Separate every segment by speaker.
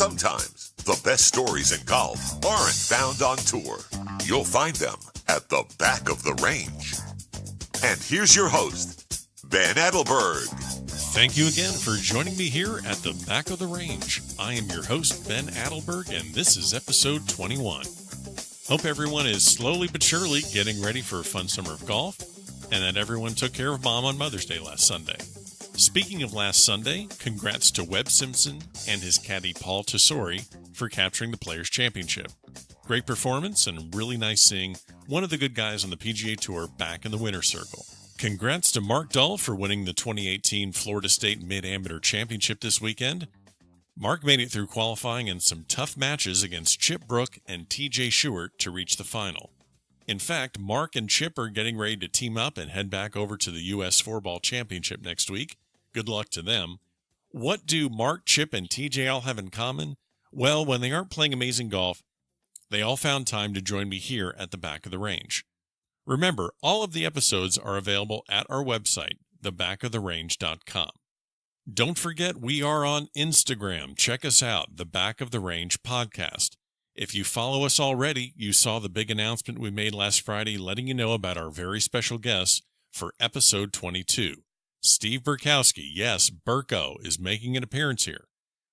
Speaker 1: Sometimes the best stories in golf aren't found on tour. You'll find them at the back of the range. And here's your host, Ben Adelberg.
Speaker 2: Thank you again for joining me here at the back of the range. I am your host, Ben Adelberg, and this is episode 21. Hope everyone is slowly but surely getting ready for a fun summer of golf, and that everyone took care of Mom on Mother's Day last Sunday. Speaking of last Sunday, congrats to Webb Simpson and his caddy Paul Tesori for capturing the Players' Championship. Great performance and really nice seeing one of the good guys on the PGA Tour back in the winner's circle. Congrats to Mark Dull for winning the 2018 Florida State Mid-Amateur Championship this weekend. Mark made it through qualifying in some tough matches against Chip Brook and TJ Shewart to reach the final. In fact, Mark and Chip are getting ready to team up and head back over to the U.S. Four-Ball Championship next week. Good luck to them. What do Mark, Chip, and TJ all have in common? Well, when they aren't playing amazing golf, they all found time to join me here at the back of the range. Remember, all of the episodes are available at our website, thebackoftherange.com. Don't forget, we are on Instagram. Check us out, The Back of the Range Podcast. If you follow us already, you saw the big announcement we made last Friday letting you know about our very special guest for episode 22. Steve Burkowski, yes, Burko, is making an appearance here.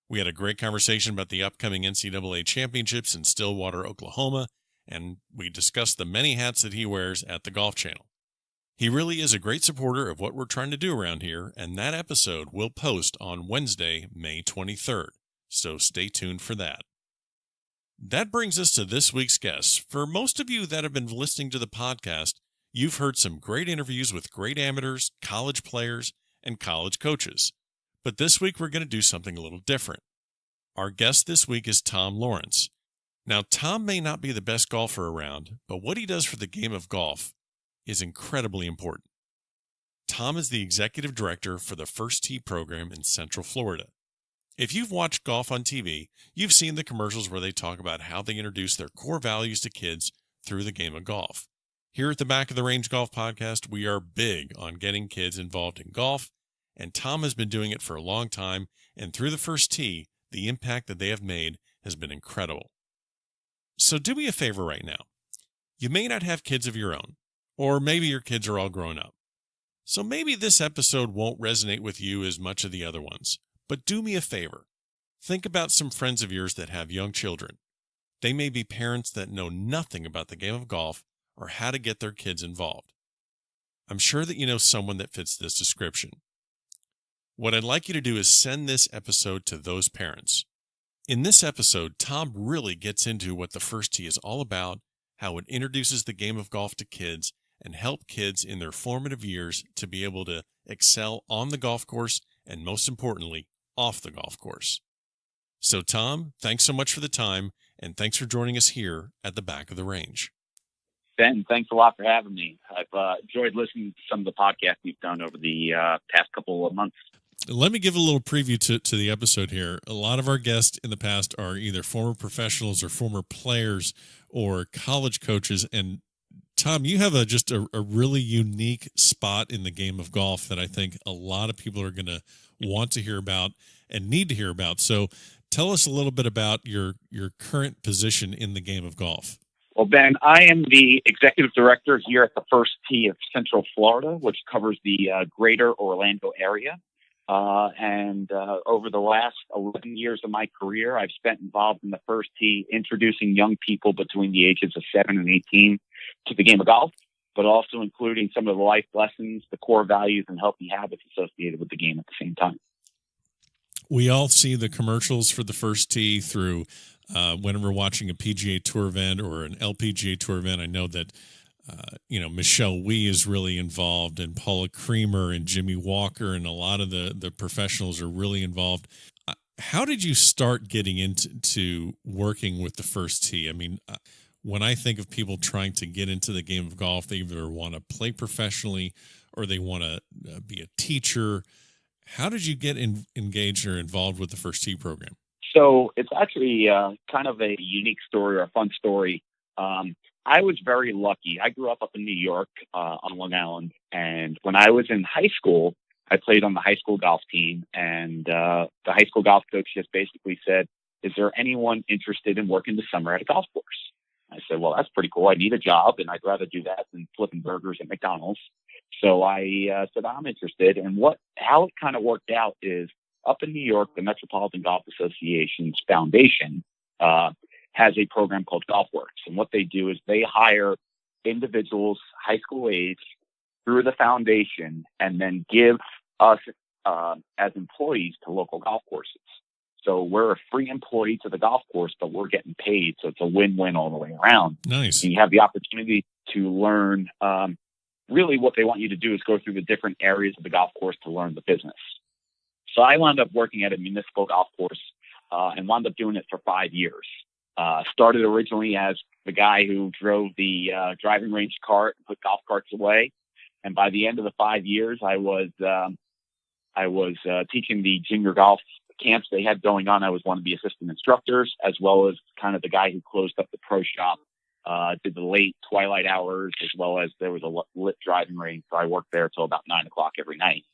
Speaker 2: We had a great conversation about the upcoming NCAA championships in Stillwater, Oklahoma, and we discussed the many hats that he wears at the Golf Channel. He really is a great supporter of what we're trying to do around here, and that episode will post on Wednesday, May 23rd, so stay tuned for that. That brings us to this week's guest. For most of you that have been listening to the podcast, you've heard some great interviews with great amateurs, college players, and college coaches. But this week we're going to do something a little different. Our guest this week is Tom Lawrence. Now, Tom may not be the best golfer around, but what he does for the game of golf is incredibly important. Tom is the executive director for the First Tee program in Central Florida. If you've watched golf on TV, you've seen the commercials where they talk about how they introduce their core values to kids through the game of golf. Here at the Back of the Range Golf Podcast, we are big on getting kids involved in golf, and Tom has been doing it for a long time, and through the First Tee, the impact that they have made has been incredible. So do me a favor right now. You may not have kids of your own, or maybe your kids are all grown up. So maybe this episode won't resonate with you as much as the other ones, but do me a favor. Think about some friends of yours that have young children. They may be parents that know nothing about the game of golf or how to get their kids involved. I'm sure that you know someone that fits this description. What I'd like you to do is send this episode to those parents. In this episode, Tom really gets into what the First Tee is all about, how it introduces the game of golf to kids, and help kids in their formative years to be able to excel on the golf course and, most importantly, off the golf course. So, Tom, thanks so much for the time, and thanks for joining us here at the Back of the Range.
Speaker 3: Ben, thanks a lot for having me. I've enjoyed listening to some of the podcasts you've done over the past couple of months.
Speaker 2: Let me give a little preview to the episode here. A lot of our guests in the past are either former professionals or former players or college coaches. And Tom, you have just a really unique spot in the game of golf that I think a lot of people are going to want to hear about and need to hear about. So tell us a little bit about your current position in the game of golf.
Speaker 3: Well, Ben, I am the executive director here at the First Tee of Central Florida, which covers the greater Orlando area. And over the last 11 years of my career, I've spent involved in the First Tee, introducing young people between the ages of 7 and 18 to the game of golf, but also including some of the life lessons, the core values, and healthy habits associated with the game at the same time.
Speaker 2: We all see the commercials for the First Tee through when we're watching a PGA Tour event or an Lpga Tour event. I know that Michelle Wee is really involved, and Paula Creamer and Jimmy Walker, and a lot of the professionals are really involved. How did you start getting into working with the First Tee? I mean, when I think of people trying to get into the game of golf, they either want to play professionally or they want to be a teacher. How did you get engaged or involved with the First Tee program?
Speaker 3: So it's actually kind of a unique story or a fun story. I was very lucky. I grew up in New York on Long Island. And when I was in high school, I played on the high school golf team. And the high school golf coach just basically said, is there anyone interested in working this summer at a golf course? I said, well, that's pretty cool. I need a job, and I'd rather do that than flipping burgers at McDonald's. So I said, I'm interested. And how it kind of worked out is up in New York, the Metropolitan Golf Association's foundation has a program called GolfWorks. And what they do is they hire individuals, high school age, through the foundation, and then give us as employees to local golf courses. So we're a free employee to the golf course, but we're getting paid. So it's a win-win all the way around.
Speaker 2: Nice.
Speaker 3: And you have the opportunity to learn. Really what they want you to do is go through the different areas of the golf course to learn the business. So I wound up working at a municipal golf course and wound up doing it for 5 years. Started originally as the guy who drove the driving range cart and put golf carts away. And by the end of the 5 years, I was teaching the junior golf camps they had going on. I was one of the assistant instructors, as well as kind of the guy who closed up the pro shop, did the late twilight hours, as well as there was a lit driving range. So I worked there till about 9 o'clock every night.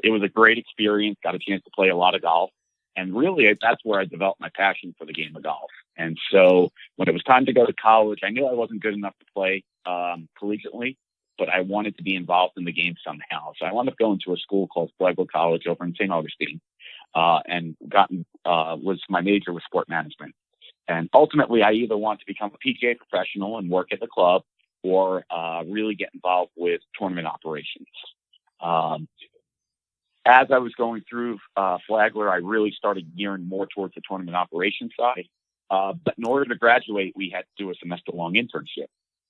Speaker 3: It was a great experience, got a chance to play a lot of golf. And really, that's where I developed my passion for the game of golf. And so when it was time to go to college, I knew I wasn't good enough to play collegiatmy, but I wanted to be involved in the game somehow. So I wound up going to a school called Flagler College over in St. Augustine, and my major was sport management. And ultimately, I either want to become a PGA professional and work at the club, or really get involved with tournament operations. As I was going through Flagler, I really started gearing more towards the tournament operations side. But in order to graduate, we had to do a semester-long internship.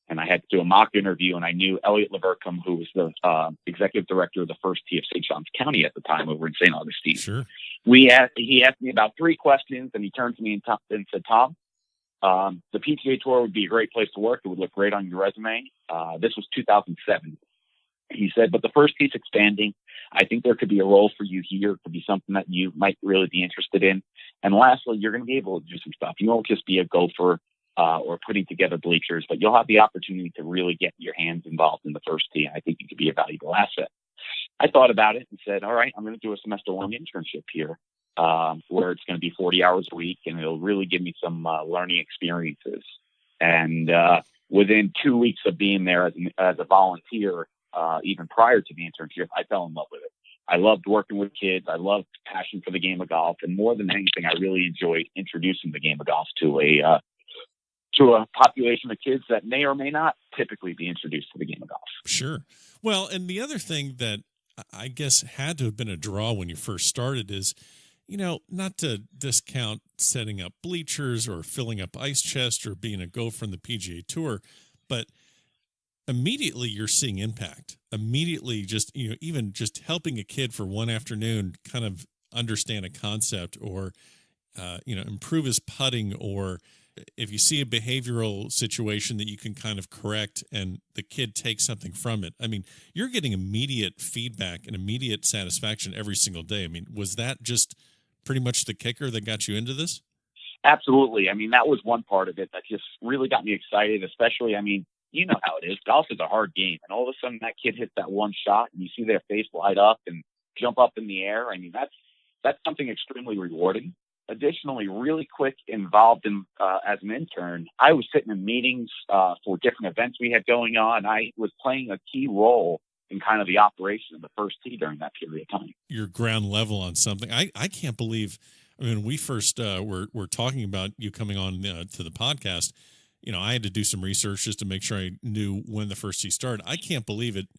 Speaker 3: And I had to do a mock interview, and I knew Elliot Levercombe, who was the executive director of the first tee of St. Johns County at the time over in St. Augustine.
Speaker 2: Sure.
Speaker 3: He asked me about 3 questions, and he turned to me and said, Tom, the PGA Tour would be a great place to work. It would look great on your resume. This was 2007. He said, but the first tee's expanding. I think there could be a role for you here. It could be something that you might really be interested in. And lastly, you're going to be able to do some stuff. You won't just be a gopher or putting together bleachers, but you'll have the opportunity to really get your hands involved in the first tee. I think you could be a valuable asset. I thought about it and said, all right, I'm going to do a semester-long internship here, where it's going to be 40 hours a week, and it'll really give me some learning experiences. And within 2 weeks of being there as a volunteer, even prior to the internship, I fell in love with it. I loved working with kids. I loved passion for the game of golf. And more than anything, I really enjoyed introducing the game of golf to a population of kids that may or may not typically be introduced to the game of golf.
Speaker 2: Sure. Well, and the other thing that I guess had to have been a draw when you first started is, not to discount setting up bleachers or filling up ice chests or being a gopher on the PGA Tour, but immediately you're seeing impact. Immediately, just even just helping a kid for one afternoon kind of understand a concept, or improve his putting, or if you see a behavioral situation that you can kind of correct and the kid takes something from it. I mean, you're getting immediate feedback and immediate satisfaction every single day. I mean, was that just pretty much the kicker that got you into this?
Speaker 3: Absolutely. I mean, that was one part of it that just really got me excited, especially, you know how it is. Golf is a hard game. And all of a sudden that kid hits that one shot and you see their face light up and jump up in the air. I mean, that's something extremely rewarding. Additionally, really quick involved in as an intern, I was sitting in meetings for different events we had going on. I was playing a key role in kind of the operation of the first tee during that period of time.
Speaker 2: You're ground level on something. I can't believe, when we first were talking about you coming on to the podcast, I had to do some research just to make sure I knew when the first tee started. I can't believe it.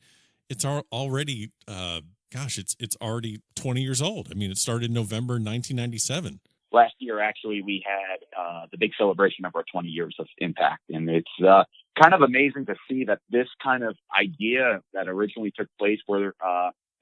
Speaker 2: It's already, it's already 20 years old. I mean, it started in November 1997.
Speaker 3: Last year, actually, we had the big celebration of our 20 years of impact. And it's kind of amazing to see that this kind of idea that originally took place where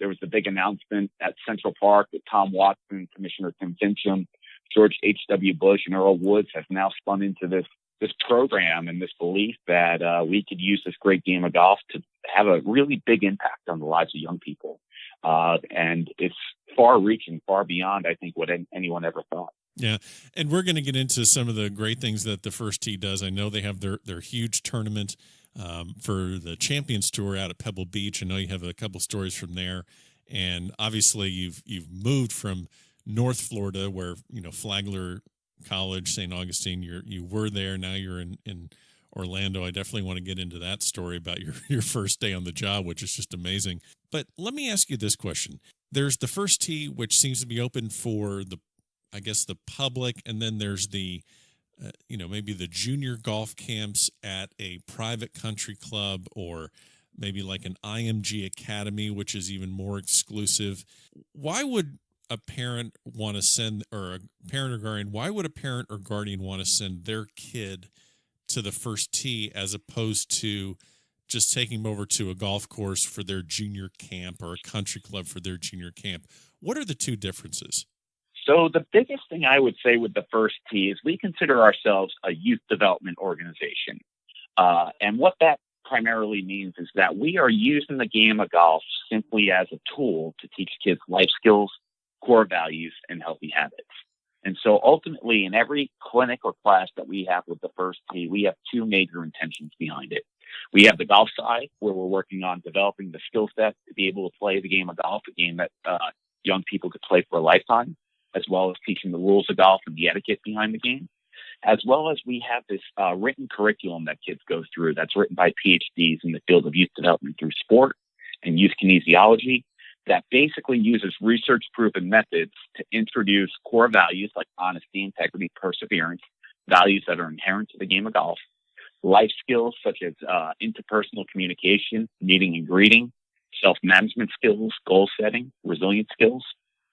Speaker 3: there was the big announcement at Central Park with Tom Watson, Commissioner Tim Finchem, George H.W. Bush, and Earl Woods has now spun into this program and this belief that we could use this great game of golf to have a really big impact on the lives of young people. And it's far-reaching, far beyond, I think, what anyone ever thought.
Speaker 2: Yeah, and we're going to get into some of the great things that the First Tee does. I know they have their huge tournament for the Champions Tour out at Pebble Beach. I know you have a couple stories from there, and obviously you've moved from North Florida, where Flagler college, St. Augustine. You were there. Now you're in Orlando. I definitely want to get into that story about your first day on the job, which is just amazing. But let me ask you this question. There's the first tee, which seems to be open for the public, and then there's the maybe the junior golf camps at a private country club, or maybe like an IMG Academy, which is even more exclusive. Why would a parent want to send, or a parent or guardian, why would a parent or guardian want to send their kid to the first tee as opposed to just taking them over to a golf course for their junior camp or a country club for their junior camp? What are the two differences?
Speaker 3: So the biggest thing I would say with the first tee is we consider ourselves a youth development organization. And what that primarily means is that we are using the game of golf simply as a tool to teach kids life skills, core values, and healthy habits. And so ultimately, in every clinic or class that we have with the first tee, we have two major intentions behind it. We have the golf side, where we're working on developing the skill set to be able to play the game of golf, a game that young people could play for a lifetime, as well as teaching the rules of golf and the etiquette behind the game. As well as we have this written curriculum that kids go through that's written by PhDs in the field of youth development through sport and youth kinesiology that basically uses research-proven methods to introduce core values like honesty, integrity, perseverance, values that are inherent to the game of golf, life skills such as interpersonal communication, meeting and greeting, self-management skills, goal setting, resilience skills,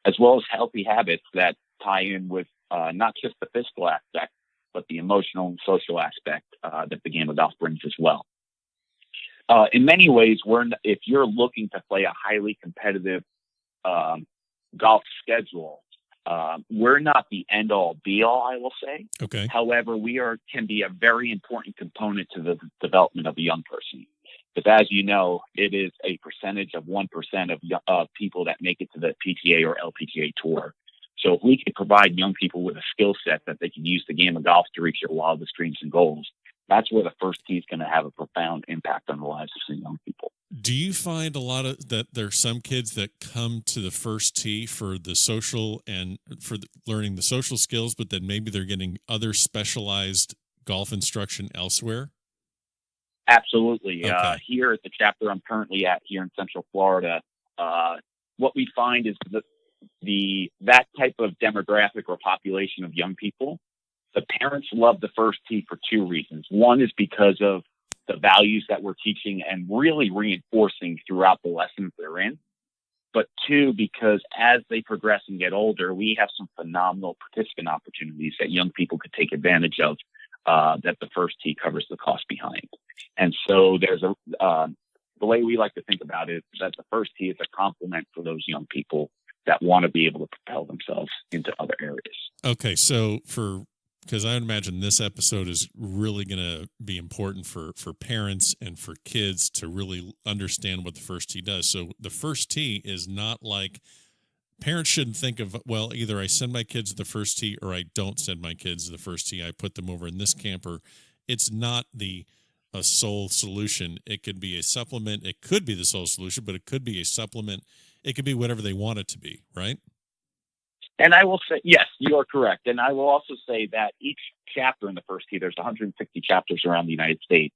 Speaker 3: as well as healthy habits that tie in with not just the physical aspect, but the emotional and social aspect that the game of golf brings as well. In many ways, if you're looking to play a highly competitive golf schedule, we're not the end-all, be-all, I will say.
Speaker 2: Okay.
Speaker 3: However, can be a very important component to the development of a young person. Because as you know, it is a percentage of 1% of people that make it to the PGA or Lpga tour. So if we can provide young people with a skill set that they can use the game of golf to reach their wildest dreams and goals, that's where the first tee is going to have a profound impact on the lives of some young people.
Speaker 2: Do you find a lot of that there's some kids that come to the first tee for the social and for learning the social skills, but then maybe they're getting other specialized golf instruction elsewhere?
Speaker 3: Absolutely.
Speaker 2: Okay.
Speaker 3: Here at the chapter I'm currently at here in Central Florida, what we find is that type of demographic or population of young people, the parents love the first tee for two reasons. One is because of the values that we're teaching and really reinforcing throughout the lessons they're in. But two, because as they progress and get older, we have some phenomenal participant opportunities that young people could take advantage of that the first tee covers the cost behind. And so there's the way we like to think about it is that the first tee is a complement for those young people that want to be able to propel themselves into other areas. Okay,
Speaker 2: so because I would imagine this episode is really going to be important for parents and for kids to really understand what the first tee does. So the first tee is not like parents shouldn't think of, well, either I send my kids to the first tee or I don't send my kids to the first tee. I put them over in this camper. It's not a sole solution. It could be a supplement. It could be the sole solution, but it could be a supplement. It could be whatever they want it to be, right?
Speaker 3: And I will say, yes, you are correct. And I will also say that each chapter in the first tee, there's 160 chapters around the United States,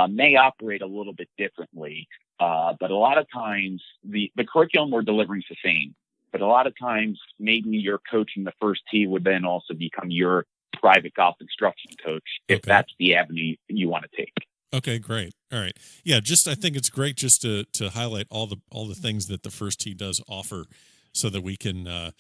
Speaker 3: may operate a little bit differently. But a lot of times the curriculum we're delivering is the same. But a lot of times maybe your coach in the first tee would then also become your private golf instruction coach if that's the avenue you want to take.
Speaker 2: Okay, great. All right. Yeah, I think it's great just to highlight all the things that the first tee does offer so that we can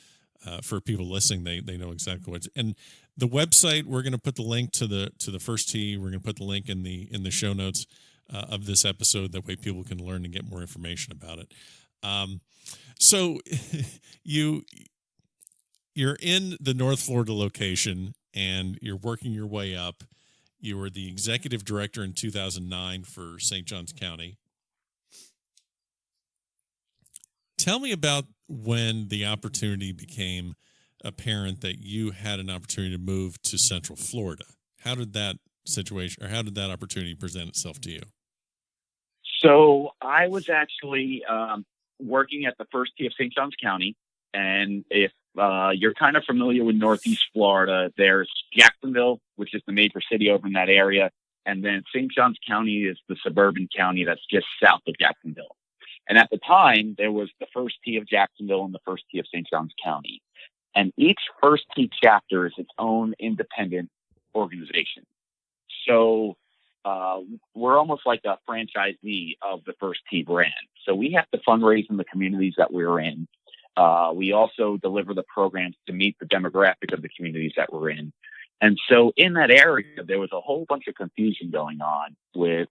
Speaker 2: for people listening, they know exactly what's. And the website, we're going to put the link to the first tee. We're going to put the link in the show notes of this episode. That way people can learn and get more information about it. So you're in the North Florida location and you're working your way up. You were the executive director in 2009 for St. Johns County. Tell me about when the opportunity became apparent that you had an opportunity to move to Central Florida. How did that opportunity present itself to you?
Speaker 3: So I was actually working at the first tee of St. Johns County. And if you're kind of familiar with Northeast Florida. There's Jacksonville, which is the major city over in that area. And then St. Johns County is the suburban county that's just south of Jacksonville. And at the time, there was the first T of Jacksonville and the first T of St. Johns County. And each first T chapter is its own independent organization. So we're almost like a franchisee of the first T brand. So we have to fundraise in the communities that we're in. We also deliver the programs to meet the demographic of the communities that we're in. And so in that area, there was a whole bunch of confusion going on with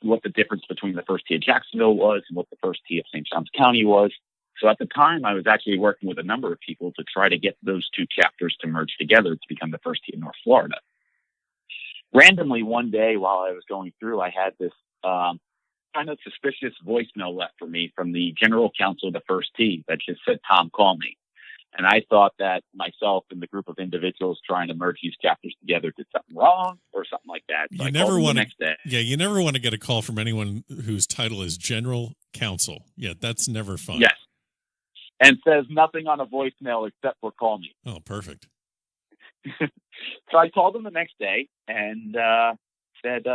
Speaker 3: what the difference between the first T of Jacksonville was and what the first T of St. Johns County was. So at the time, I was actually working with a number of people to try to get those two chapters to merge together to become the first T of North Florida. Randomly, one day while I was going through, I had this kind of suspicious voicemail left for me from the general counsel of the first T that just said, "Tom, call me." And I thought that myself and the group of individuals trying to merge these chapters together did something wrong or something like that. So
Speaker 2: you never want to. Yeah, you never want to get a call from anyone whose title is general counsel. Yeah, that's never fun.
Speaker 3: Yes, and says nothing on a voicemail except for "call me."
Speaker 2: Oh, perfect.
Speaker 3: So I called him the next day and said,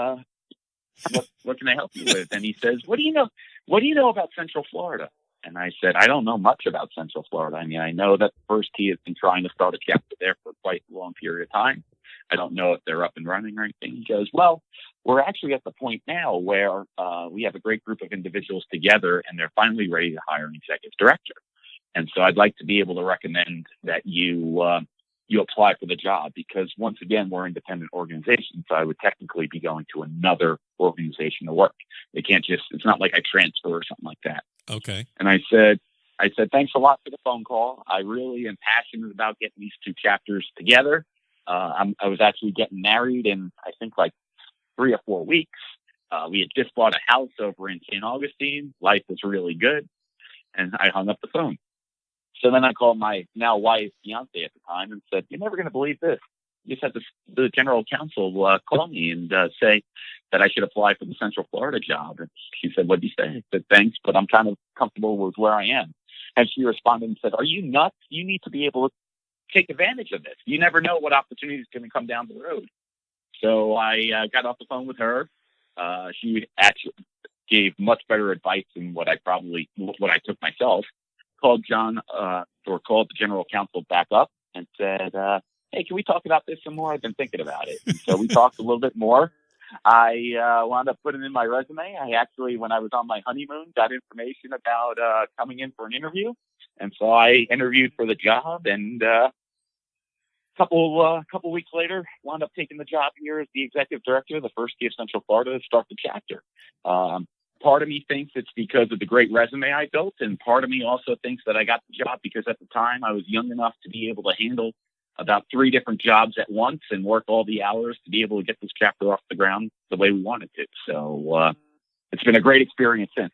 Speaker 3: "What can I help you with?" And he says, "What do you know? What do you know about Central Florida?" And I said, "I don't know much about Central Florida. I mean, I know that the first T has been trying to start a chapter there for quite a long period of time. I don't know if they're up and running or anything." He goes, "Well, we're actually at the point now where we have a great group of individuals together, and they're finally ready to hire an executive director. And so I'd like to be able to recommend that you apply for the job, because once again, we're an independent organization. So I would technically be going to another organization to work. They can't just, it's not like I transfer or something like that."
Speaker 2: Okay.
Speaker 3: And I said, "Thanks a lot for the phone call. I really am passionate about getting these two chapters together. I was actually getting married in, I think, like 3 or 4 weeks. We had just bought a house over in St. Augustine. Life was really good." And I hung up the phone. So then I called my now wife, fiance at the time, and said, "You're never going to believe this. You just had the general counsel call me and say that I should apply for the Central Florida job." And she said, "What did you say?" I said, "Thanks, but I'm kind of comfortable with where I am." And she responded and said, "Are you nuts? You need to be able to take advantage of this. You never know what opportunity is going to come down the road." So I got off the phone with her. She actually gave much better advice than what I took myself. Called called the general counsel back up and said, "Hey, can we talk about this some more? I've been thinking about it." And so we talked a little bit more. I wound up putting in my resume. I actually, when I was on my honeymoon, got information about coming in for an interview. And so I interviewed for the job, and a couple weeks later, wound up taking the job here as the executive director of the first T of Central Florida to start the chapter. Part of me thinks it's because of the great resume I built, and part of me also thinks that I got the job because at the time I was young enough to be able to handle about 3 different jobs at once and work all the hours to be able to get this chapter off the ground the way we wanted to. So it's been a great experience since.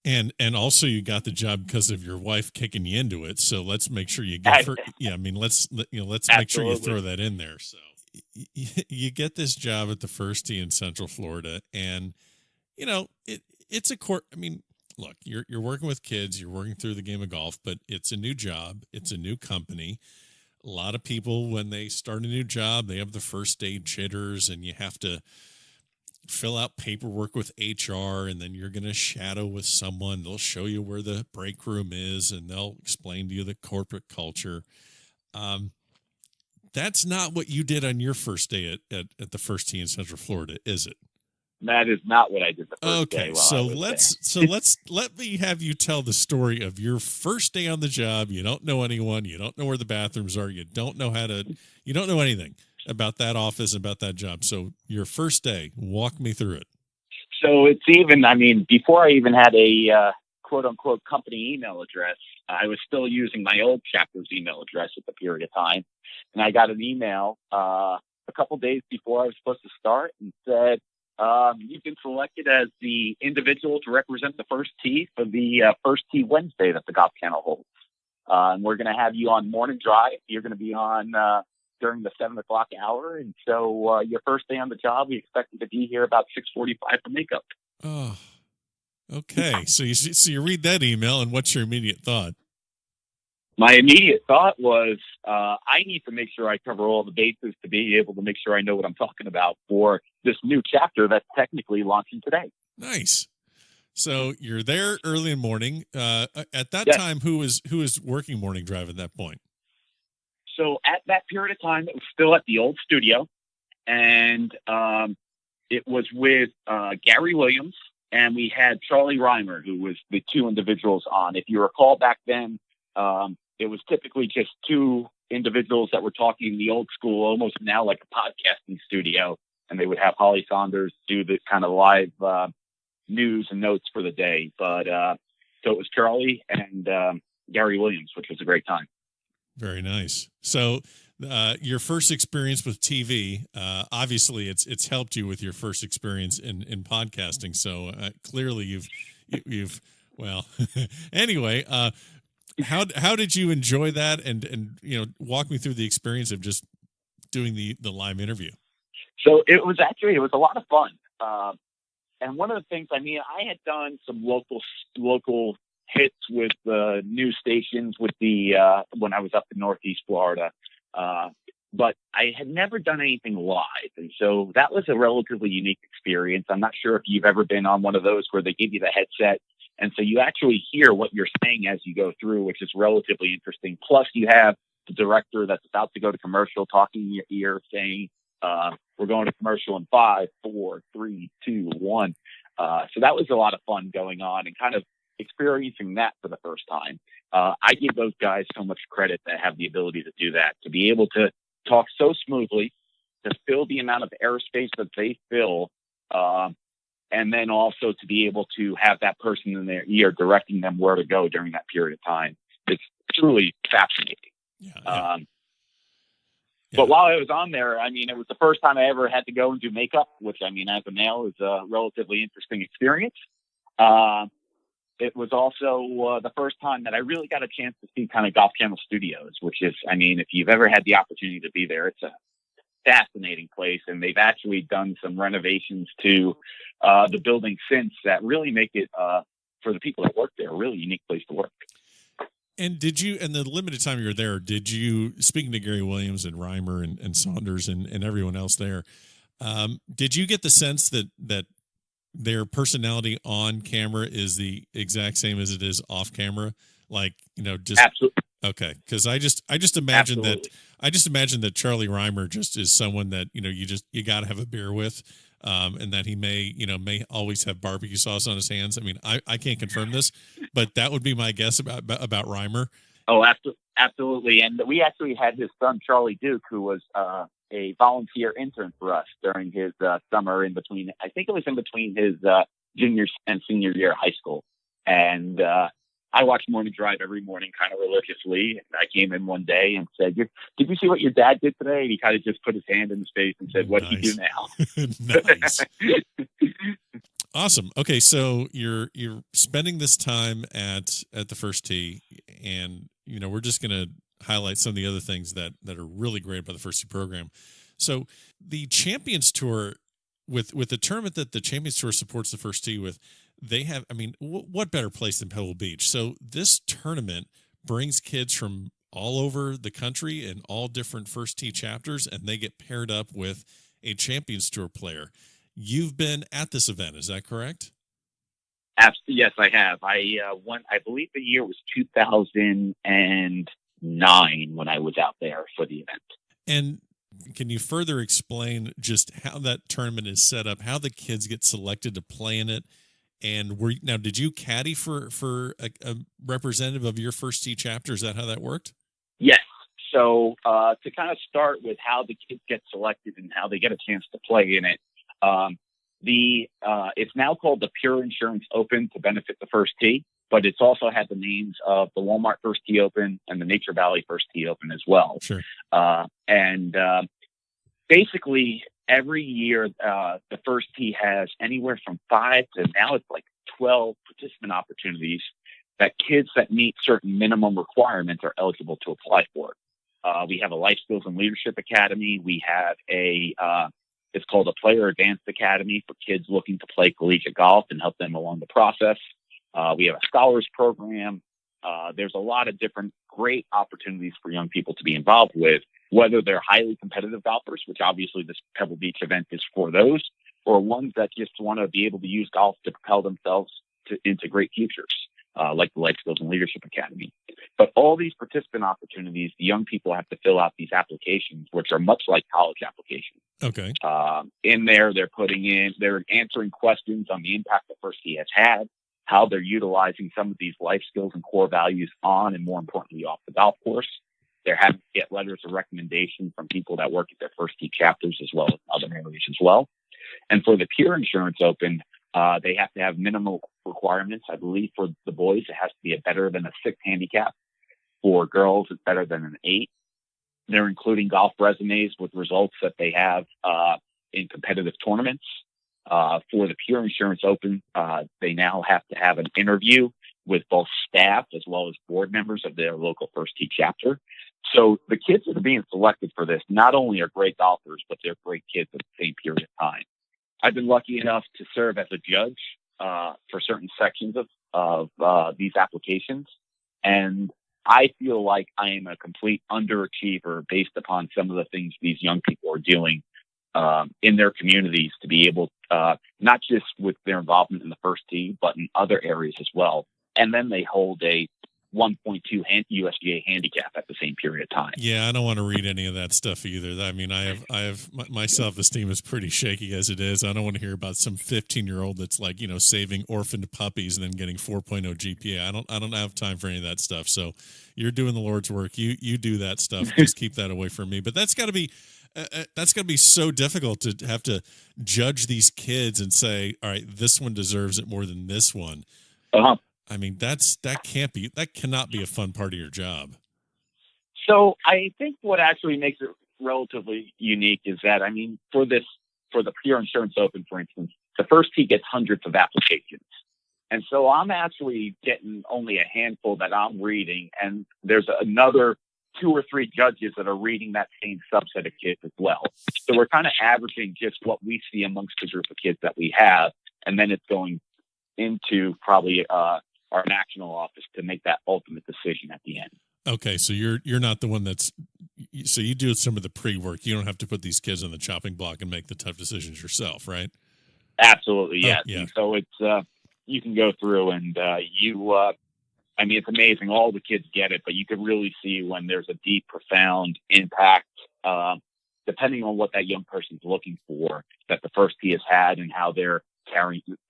Speaker 2: And also you got the job because of your wife kicking you into it. So let's make sure you get let's make sure you throw that in there. So you get this job at the first T in Central Florida, and it's a court. I mean, look, you're working with kids, you're working through the game of golf, but it's a new job. It's a new company. A lot of people, when they start a new job, they have the first day jitters, and you have to fill out paperwork with HR, and then you're going to shadow with someone. They'll show you where the break room is, and they'll explain to you the corporate culture. That's not what you did on your first day at the first T in Central Florida, is it?
Speaker 3: That is not what I did the first day.
Speaker 2: Okay, so let me have you tell the story of your first day on the job. You don't know anyone. You don't know where the bathrooms are. You don't know anything about that office, about that job. So your first day, walk me through it.
Speaker 3: So it's before I even had a quote unquote company email address, I was still using my old chapter's email address at the period of time. And I got an email a couple days before I was supposed to start and said, "You've been selected as the individual to represent the first T for the first T Wednesday that the golf channel holds. And we're going to have you on morning drive. You're going to be on during the 7 o'clock hour. And so your first day on the job, we expect you to be here about 6:45 for makeup."
Speaker 2: Oh, okay. So you read that email, and what's your immediate thought?
Speaker 3: My immediate thought was, I need to make sure I cover all the bases to be able to make sure I know what I'm talking about for this new chapter that's technically launching today.
Speaker 2: Nice. So you're there early in the morning. At that
Speaker 3: Yes.
Speaker 2: time, who was working morning drive at that point?
Speaker 3: So at that period of time, it was still at the old studio, and it was with Gary Williams, and we had Charlie Reimer, who was the two individuals on. If you recall back then, it was typically just two individuals that were talking in the old school, almost now like a podcasting studio, and they would have Holly Saunders do the kind of live news and notes for the day. But so it was Charlie and Gary Williams, which was a great time.
Speaker 2: Very nice. So your first experience with TV, obviously it's helped you with your first experience in podcasting. So clearly you've well, anyway, how did you enjoy that? And, walk me through the experience of just doing the live interview.
Speaker 3: So it was a lot of fun. And one of the things, I had done some local hits with the news stations with when I was up in Northeast Florida. But I had never done anything live. And so that was a relatively unique experience. I'm not sure if you've ever been on one of those where they give you the headset. And so you actually hear what you're saying as you go through, which is relatively interesting. Plus you have the director that's about to go to commercial talking in your ear saying, we're going to commercial in 5, 4, 3, 2, 1. So that was a lot of fun going on and kind of experiencing that for the first time. I give those guys so much credit that have the ability to do that, to be able to talk so smoothly, to fill the amount of airspace that they fill, and then also to be able to have that person in their ear directing them where to go during that period of time. It's truly fascinating.
Speaker 2: Yeah.
Speaker 3: But while I was on there, it was the first time I ever had to go and do makeup, which, as a male, is a relatively interesting experience. It was also the first time that I really got a chance to see kind of Golf Channel Studios, which is, if you've ever had the opportunity to be there, it's a fascinating place. And they've actually done some renovations to the building since that really make it, for the people that work there, a really unique place to work.
Speaker 2: And in the limited time you were there, speaking to Gary Williams and Reimer and Saunders and everyone else there, did you get the sense that their personality on camera is the exact same as it is off camera? Like, just
Speaker 3: Absolutely.
Speaker 2: Okay. Cause I just imagine
Speaker 3: Absolutely.
Speaker 2: that Charlie Reimer just is someone that, you got to have a beer with. And that he may always have barbecue sauce on his hands. I can't confirm this, but that would be my guess about Reimer.
Speaker 3: Oh, absolutely. And we actually had his son, Charlie Duke, who was a volunteer intern for us during his summer in between. I think it was in between his junior and senior year of high school. And I watched Morning Drive every morning kind of religiously. I came in one day and said, did you see what your dad did today? And he kind of just put his hand in his face and said, what do you do now?
Speaker 2: Nice. Awesome. Okay. So you're spending this time at the First Tee, and, we're just going to highlight some of the other things that are really great about the First Tee program. So the Champions Tour, with the tournament that the Champions Tour supports the First Tee with, they have, what better place than Pebble Beach? So this tournament brings kids from all over the country and all different First Tee chapters, and they get paired up with a Champions Tour player. You've been at this event, is that correct?
Speaker 3: Yes, I have. I believe the year was 2009 when I was out there for the event. And
Speaker 2: can you further explain just how that tournament is set up, how the kids get selected to play in it? And did you caddy for a representative of your First Tee chapter? Is that how that worked?
Speaker 3: Yes. So to kind of start with how the kids get selected and how they get a chance to play in it, it's now called the Pure Insurance Open to benefit the First Tee, but it's also had the names of the Walmart First Tee Open and the Nature Valley First Tee Open as well.
Speaker 2: Sure.
Speaker 3: Basically, every year, the First Tee has anywhere from 5 to now it's like 12 participant opportunities that kids that meet certain minimum requirements are eligible to apply for. We have a Life Skills and Leadership Academy. We have it's called a Player Advanced Academy for kids looking to play collegiate golf and help them along the process. We have a Scholars Program. There's a lot of different great opportunities for young people to be involved with, whether they're highly competitive golfers, which obviously this Pebble Beach event is for those, or ones that just want to be able to use golf to propel themselves into great futures, like the Life Skills and Leadership Academy. But all these participant opportunities, the young people have to fill out these applications, which are much like college applications.
Speaker 2: Okay.
Speaker 3: In there, they're answering questions on the impact the first tee has had, how they're utilizing some of these life skills and core values on, and more importantly, off the golf course. They're having to get letters of recommendation from people that work at their first tee chapters as well as other areas as well. And for the Pure Insurance Open, they have to have minimal requirements. I believe for the boys, it has to be a better than a 6 handicap. For girls, it's better than an 8. They're including golf resumes with results that they have in competitive tournaments. For the Pure Insurance Open, they now have to have an interview with both staff as well as board members of their local first tee chapter. So the kids that are being selected for this not only are great golfers, but they're great kids at the same period of time. I've been lucky enough to serve as a judge for certain sections of these applications, and I feel like I am a complete underachiever based upon some of the things these young people are doing in their communities to be able, not just with their involvement in the first tee, but in other areas as well. And then they hold a 1.2 USGA handicap at the same period of time.
Speaker 2: Yeah, I don't want to read any of that stuff either. I mean, I have my self-esteem is pretty shaky as it is. I don't want to hear about some 15-year-old that's like, saving orphaned puppies and then getting 4.0 GPA. I don't have time for any of that stuff. So you're doing the Lord's work. You do that stuff. Just keep that away from me. But that's got to be so difficult to have to judge these kids and say, all right, this one deserves it more than this one.
Speaker 3: Uh-huh.
Speaker 2: I mean, that cannot be a fun part of your job.
Speaker 3: So I think what actually makes it relatively unique is that, I mean, for the Pure Insurance Open, for instance, the first tee gets hundreds of applications. And so I'm actually getting only a handful that I'm reading, and there's another 2 or 3 judges that are reading that same subset of kids as well. So we're kind of averaging just what we see amongst the group of kids that we have, and then it's going into probably our national office to make that ultimate decision at the end.
Speaker 2: Okay, so you're not the one so you do some of the pre-work. You don't have to put these kids on the chopping block and make the tough decisions yourself, right?
Speaker 3: Absolutely, yes.
Speaker 2: Oh, yeah.
Speaker 3: And so it's you can go through and I mean, it's amazing. All the kids get it, but you can really see when there's a deep, profound impact, depending on what that young person's looking for, that the first tee has had and how they're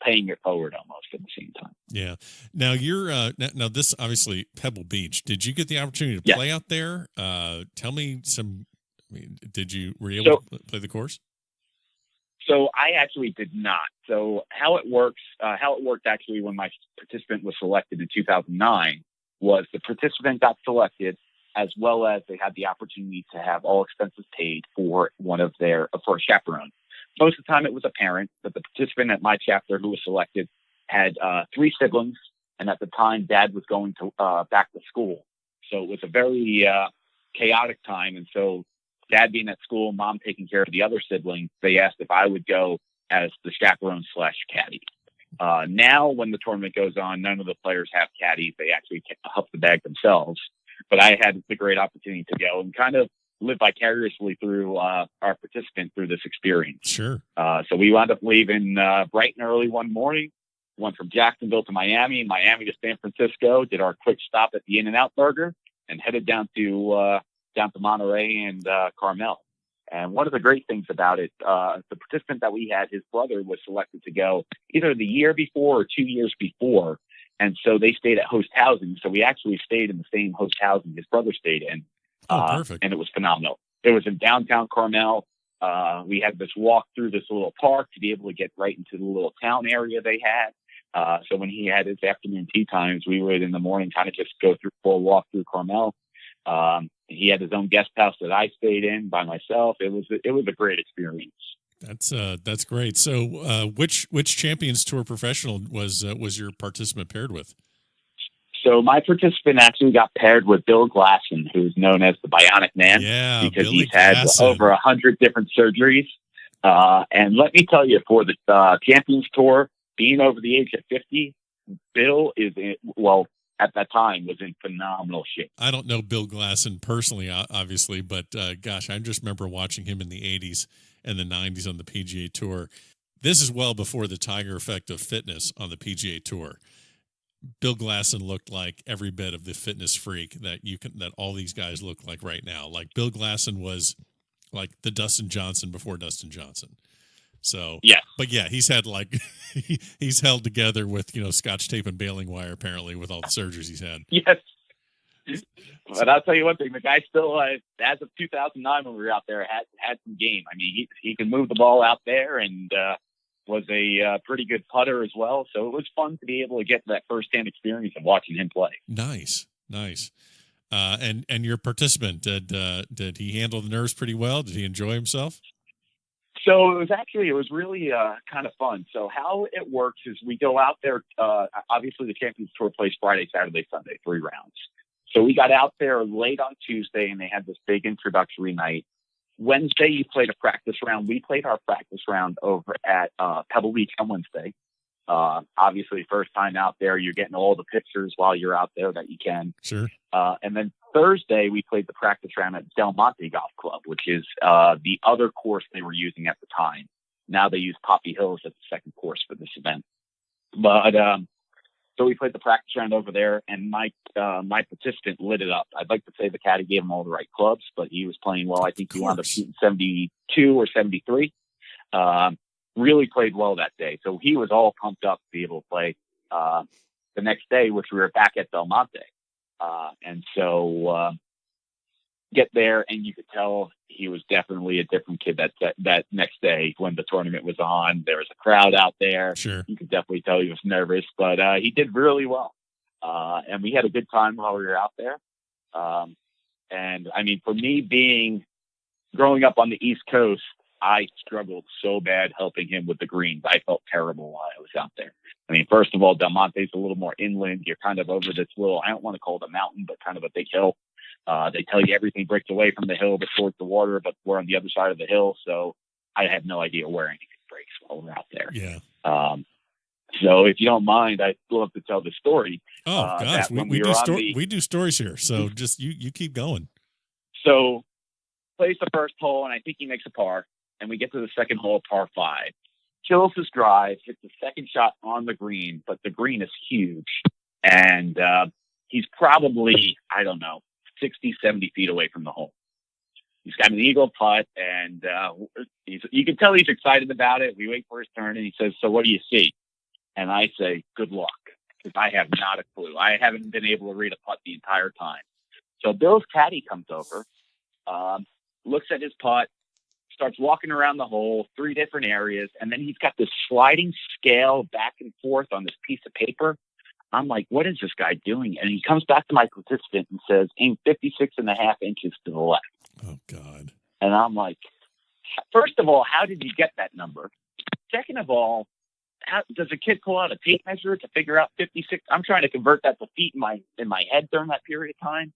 Speaker 3: paying it forward almost at the same time.
Speaker 2: Yeah. Now you're now this obviously Pebble Beach. Did you get the opportunity to play out there? Tell me some. I mean, were you able to play the course?
Speaker 3: So I actually did not. So how it worked actually when my participant was selected in 2009 was the participant got selected, as well as they had the opportunity to have all expenses paid for for a chaperone. Most of the time it was a parent, but the participant at my chapter who was selected had 3 siblings, and at the time Dad was going to back to school. So it was a very chaotic time, and so Dad being at school, Mom taking care of the other siblings, they asked if I would go as the chaperone / caddy. Now when the tournament goes on, none of the players have caddies. They actually huff the bag themselves. But I had the great opportunity to go and kind of live vicariously through our participant through this experience.
Speaker 2: Sure.
Speaker 3: So we wound up leaving bright and early one morning, went from Jacksonville to Miami to San Francisco, did our quick stop at the In-N-Out Burger, and headed down to Monterey and Carmel. And one of the great things about it, the participant that we had, his brother was selected to go either the year before or 2 years before. And so they stayed at host housing. So we actually stayed in the same host housing his brother stayed in.
Speaker 2: Perfect.
Speaker 3: And it was phenomenal. It was in downtown Carmel. We had this walk through this little park to be able to get right into the little town area they had. So when he had his afternoon tea times, we would in the morning kind of just go through for a walk through Carmel. He had his own guest house that I stayed in by myself. It was a great experience.
Speaker 2: That's great. So, which Champions Tour professional was your participant paired with?
Speaker 3: So my participant actually got paired with Bill Glasson, who's known as the Bionic Man, because
Speaker 2: Billy
Speaker 3: he's had over 100 different surgeries. And let me tell you, for the Champions Tour, being over the age of 50, Bill is at that time was in phenomenal shape.
Speaker 2: I don't know Bill Glasson personally, obviously, but gosh, I just remember watching him in the 80s and the 90s on the PGA Tour. This is well before the Tiger effect of fitness on the PGA Tour. Bill Glasson looked like every bit of the fitness freak that all these guys look like right now. Like Bill Glasson was like the Dustin Johnson before Dustin Johnson. So,
Speaker 3: yeah,
Speaker 2: but yeah, he's had like, he's held together with, Scotch tape and baling wire, apparently, with all the surgeries he's had.
Speaker 3: Yes. But I'll tell you one thing, the guy still, as of 2009, when we were out there, had some game. I mean, he can move the ball out there and, was a pretty good putter as well. So it was fun to be able to get that firsthand experience of watching him play.
Speaker 2: Nice. And your participant, did he handle the nerves pretty well? Did he enjoy himself?
Speaker 3: So it was really kind of fun. So how it works is we go out there. Obviously, the Champions Tour plays Friday, Saturday, Sunday, 3 rounds. So we got out there late on Tuesday, and they had this big introductory night. Wednesday, you played a practice round. We played our practice round over at Pebble Beach on Wednesday. Obviously, first time out there, you're getting all the pictures while you're out there that you can.
Speaker 2: Sure.
Speaker 3: And then Thursday, we played the practice round at Del Monte Golf Club, which is the other course they were using at the time. Now they use Poppy Hills as the second course for this event. But so we played the practice round over there, and my participant lit it up. I'd like to say the caddy gave him all the right clubs, but he was playing well. I think he wound up shooting 72 or 73. Really played well that day. So he was all pumped up to be able to play the next day, which we were back at Del Monte. And so get there, and you could tell he was definitely a different kid that next day when the tournament was on. There was a crowd out there.
Speaker 2: Sure.
Speaker 3: You could definitely tell he was nervous, but he did really well. And we had a good time while we were out there. And I mean, for me growing up on the East Coast, I struggled so bad helping him with the greens. I felt terrible while I was out there. I mean, first of all, Del Monte's a little more inland. You're kind of over this little, I don't want to call it a mountain, but kind of a big hill. They tell you everything breaks away from the hill but towards the water, but we're on the other side of the hill. So I had no idea where anything breaks while we're out there.
Speaker 2: Yeah.
Speaker 3: So if you don't mind, I'd love to tell the story.
Speaker 2: Oh, gosh, we do stories here. So just you keep going.
Speaker 3: So plays the first hole, and I think he makes a par. And we get to the second hole, par 5. Kills his drive, hits the second shot on the green, but the green is huge. And he's probably, 60, 70 feet away from the hole. He's got an eagle putt, and you can tell he's excited about it. We wait for his turn, and he says, "So what do you see?" And I say, "Good luck," because I have not a clue. I haven't been able to read a putt the entire time. So Bill's caddy comes over, looks at his putt, starts walking around the hole, 3 different areas, and then he's got this sliding scale back and forth on this piece of paper. I'm like, what is this guy doing? And he comes back to my participant and says, aim 56.5 inches to the left.
Speaker 2: Oh, God.
Speaker 3: And I'm like, first of all, how did you get that number? Second of all, does a kid pull out a tape measure to figure out 56? I'm trying to convert that to feet in my head during that period of time.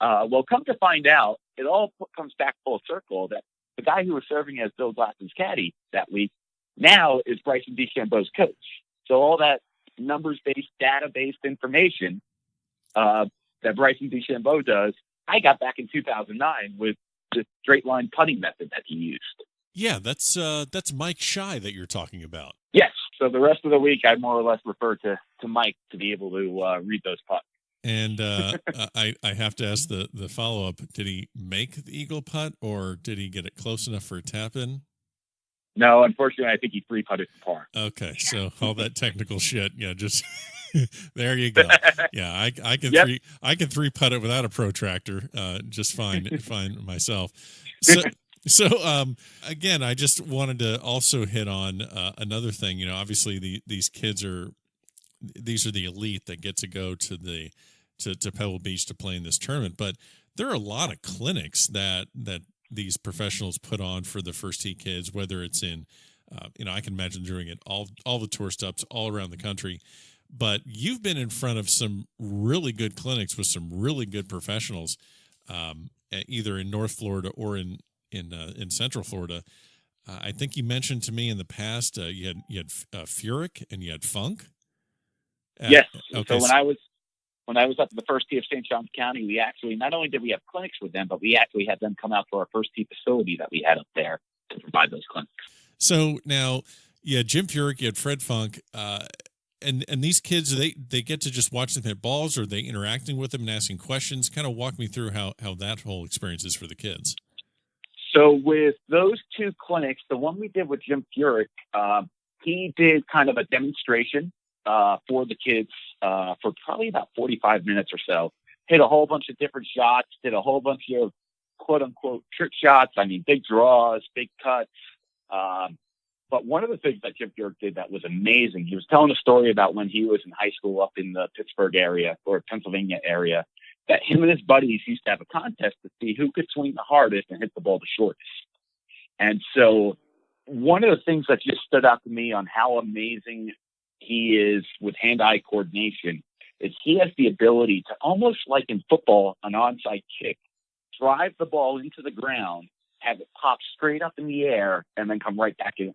Speaker 3: Well, come to find out, it all comes back full circle that the guy who was serving as Bill Glasson's caddy that week now is Bryson DeChambeau's coach. So all that numbers-based, data-based information that Bryson DeChambeau does, I got back in 2009 with the straight line putting method that he used.
Speaker 2: Yeah, that's Mike Shy that you're talking about.
Speaker 3: Yes. So the rest of the week, I more or less refer to Mike to be able to read those putts.
Speaker 2: And I have to ask the follow-up. Did he make the eagle putt, or did he get it close enough for a tap-in?
Speaker 3: No, unfortunately, I think he 3-putted to par.
Speaker 2: Okay, so all that technical shit, just there you go. Yeah, I can
Speaker 3: Yep.
Speaker 2: I can 3-putt it without a protractor, just fine myself. So again, I just wanted to also hit on another thing. Obviously these kids these are the elite that get to go to to Pebble Beach to play in this tournament, but there are a lot of clinics that these professionals put on for the first tee kids, whether it's in, I can imagine doing it all the tour stops all around the country. But you've been in front of some really good clinics with some really good professionals, either in North Florida or in Central Florida. I think you mentioned to me in the past you had Furyk and you had Funk.
Speaker 3: Yes.
Speaker 2: Okay.
Speaker 3: So when I was when I was up in the first tee of St. Johns County, we actually, not only did we have clinics with them, but we actually had them come out to our first tee facility that we had up there to provide those clinics.
Speaker 2: So now, Jim Furyk, you had Fred Funk, and these kids, they get to just watch them hit balls, or are they interacting with them and asking questions? Kind of walk me through how that whole experience is for the kids.
Speaker 3: So with those two clinics, the one we did with Jim Furyk, he did kind of a demonstration for the kids for probably about 45 minutes or so. Hit a whole bunch of different shots, did a whole bunch of quote-unquote trick shots. I mean, big draws, big cuts. But one of the things that Jim Furyk did that was amazing, he was telling a story about when he was in high school up in the Pittsburgh area or Pennsylvania area, that him and his buddies used to have a contest to see who could swing the hardest and hit the ball the shortest. And so one of the things that just stood out to me on how amazing he is with hand-eye coordination is he has the ability to, almost like in football, an onside kick, drive the ball into the ground, have it pop straight up in the air, and then come right back to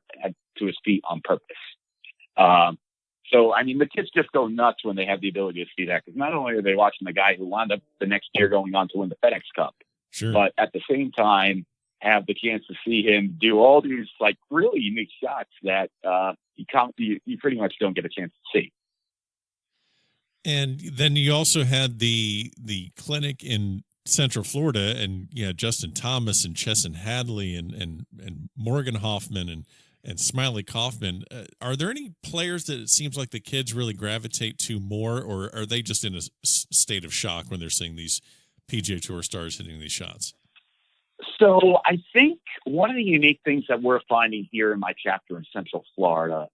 Speaker 3: his feet on purpose. So, I mean, the kids just go nuts when they have the ability to see that, because not only are they watching the guy who wound up the next year going on to win the FedEx Cup,
Speaker 2: sure,
Speaker 3: but at the same time have the chance to see him do all these like really unique shots that you pretty much don't get a chance to see.
Speaker 2: And then you also had the clinic in Central Florida, and Justin Thomas and Chesson Hadley and Morgan Hoffman and Smiley Kaufman. Are there any players that it seems like the kids really gravitate to more, or are they just in a state of shock when they're seeing these PGA Tour stars hitting these shots?
Speaker 3: So I think one of the unique things that we're finding here in my chapter in Central Florida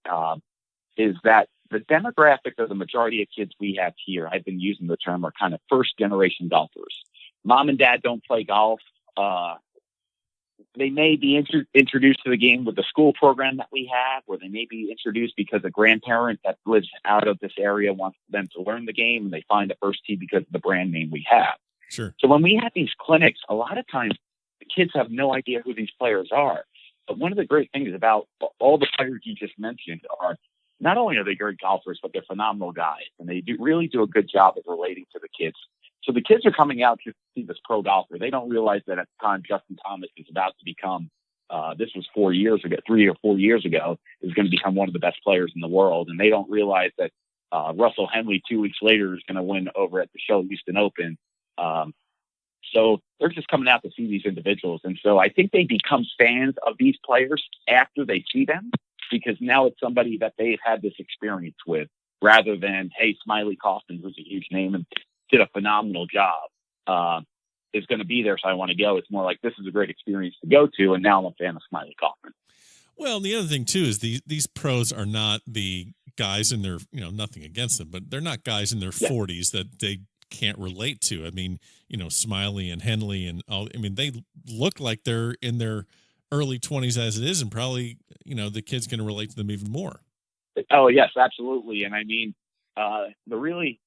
Speaker 3: is that the demographic of the majority of kids we have here, I've been using the term, are kind of first-generation golfers. Mom and dad don't play golf. They may be introduced to the game with the school program that we have, or they may be introduced because a grandparent that lives out of this area wants them to learn the game, and they find the first tee because of the brand name we have.
Speaker 2: Sure.
Speaker 3: So when we have these clinics, a lot of times the kids have no idea who these players are. But one of the great things about all the players you just mentioned are not only are they great golfers, but they're phenomenal guys, and they really do a good job of relating to the kids. So the kids are coming out to see this pro golfer. They don't realize that at the time Justin Thomas is about to become, this was 3 or 4 years ago, is going to become one of the best players in the world. And they don't realize that Russell Henley 2 weeks later is going to win over at the Shell Houston Open. So they're just coming out to see these individuals. And so I think they become fans of these players after they see them, because now it's somebody that they've had this experience with, rather than, hey, Smiley Kaufman, who's a huge name and did a phenomenal job, is going to be there, so I want to go. It's more like, this is a great experience to go to, and now I'm a fan of Smiley Kaufman.
Speaker 2: Well, the other thing, too, is these pros are not the guys in their, nothing against them, but they're not guys in their 40s that they can't relate to. I mean, Smiley and Henley and all, I mean, they look like they're in their early 20s as it is, and probably, the kid's going to relate to them even more.
Speaker 3: Oh, yes, absolutely. And I mean, the really